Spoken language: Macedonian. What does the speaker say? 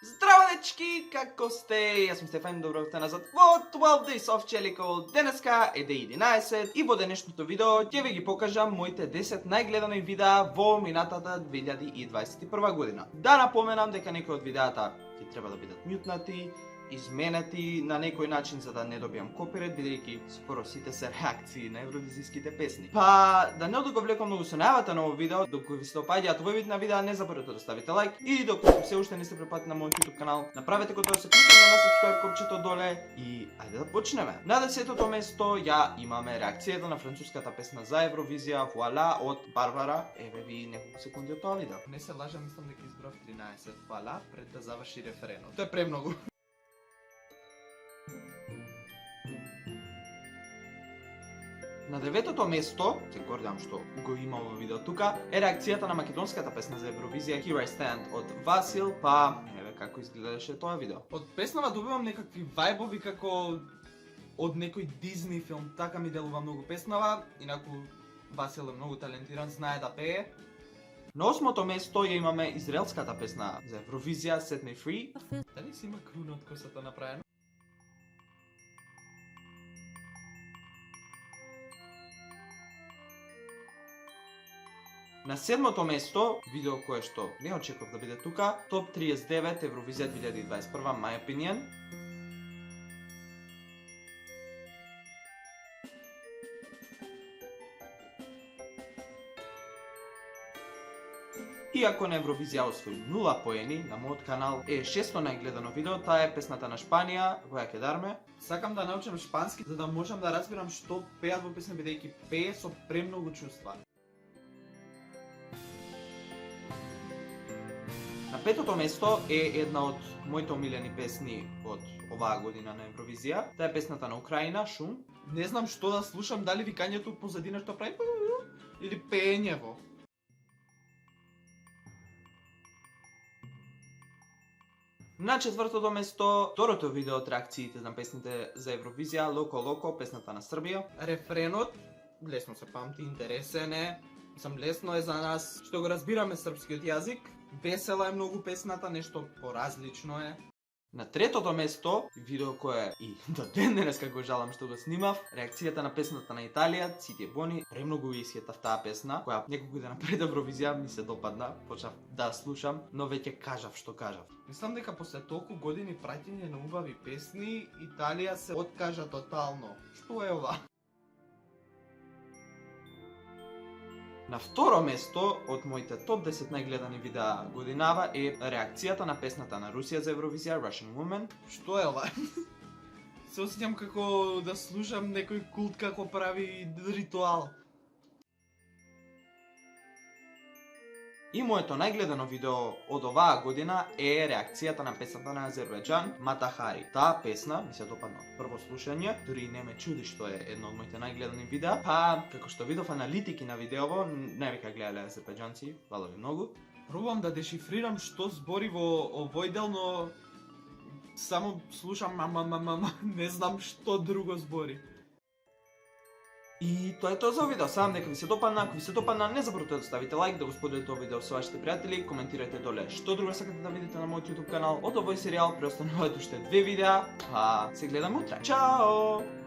Здраво, дечки, како сте? Јас сум Стефан, добро дојдовте назад во 12 Days of Jellicle. Денеска е ден 11 и во денешното видео ќе ви ги покажам моите 10 најгледани видеа во минатата 2021 година. Да напоменам дека некои од видеата ќе треба да бидат мјутнати, изменети на некој начин за да не добијам копирайт, бидејќи скоро сите се реакции на евровизијските песни. Па да не одговлекам многу со најавата на овој видео, доколку ви се допаѓаат овој вид на видеа, не заборавете да ставите лайк и доколку се уште не сте препратени на мојот YouTube канал, направете го тоа со кликање на subscribe копчето доле и ајде да почнеме. На 10-тото место ја имаме реакцијата на француската песна за Евровизија Voila од Барбара. Еве ви неколку секунди од тоа видео. Не се лажам, мислам дека избрав 13 Voila пред да заврши референот. Тоа е премногу. На 9-тото место, се гордам што го има во видео тука, е реакцијата на македонската песна за Евровизија Here I Stand од Васил, па еве како изгледаше тоа видео. Од песнава добивам некакви вајбови како од некој Дизни филм, така ми делува многу песнава, инаку Васил е многу талентиран, знае да пее. На 8-то место ја имаме израелската песна за Евровизија Set Me Free. Дали си има круна од косата направено? На 7-то место, видео кое што не очекував да биде тука, Топ 39 Евровизија 2021, my opinion. Иако на Евровизија освои 0 поени, на мојот канал е 6-то најгледано видео, таа е песната на Шпанија, која ќе дарме. Сакам да научам шпански, за да можам да разбирам што пеат во песна, бидејќи пее со премногу чувства. На 5-то место е една од моите омилени песни од оваа година на Евровизија. Таа е песната на Украина, Шум. Не знам што да слушам, дали викањето позадина што прави или пеењево. На 4-то место, второто видео од реакциите на песните за Евровизија Локо Локо, песната на Србија. Рефренот лесно се памти, интересен е. Лесно е за нас што го разбираме српскиот јазик. Весела е многу песната, нешто поразлично е. На 3-то место, видео кое и до ден денеска го жалам што го снимав, реакцијата на песната на Италија, Цити Бони. Премногу исјетав таа песна, која неколку дена пред Евровизија ми се допадна, почнав да слушам, но веќе кажав што кажав. Мислам дека после толку години праќање на убави песни, Италија се откажа тотално. Што е ова? На второ место од моите топ 10 најгледани видеа годинава е реакцијата на песната на Русија за Евровизија Russian Woman. Што е ова? Се осеќам како да слушам некој култ како прави ритуал. И моето најгледано видео од оваа година е реакцијата на песната на Азербејџан Матахари. Таа песна ми се допадна од прво слушање, дури не ме чуди што е едно од моите најгледани видеа. Па, како што видов аналитики на видеово, не века гледале азербејџанци, фала ви многу. Пробувам да дешифрирам што збори во овој дел, но само слушам не знам што друго збори. И тоа е тоа за видео. Сам нека ви се допадна, ако ви се допадна, не заборавате да ставите лайк, да го споделите овој видео со вашите пријатели, коментирате доле што друго сакате да видите на мојот YouTube канал од овој серијал. Преостануваат уште 2 видеа, па се гледаме утре. Чао!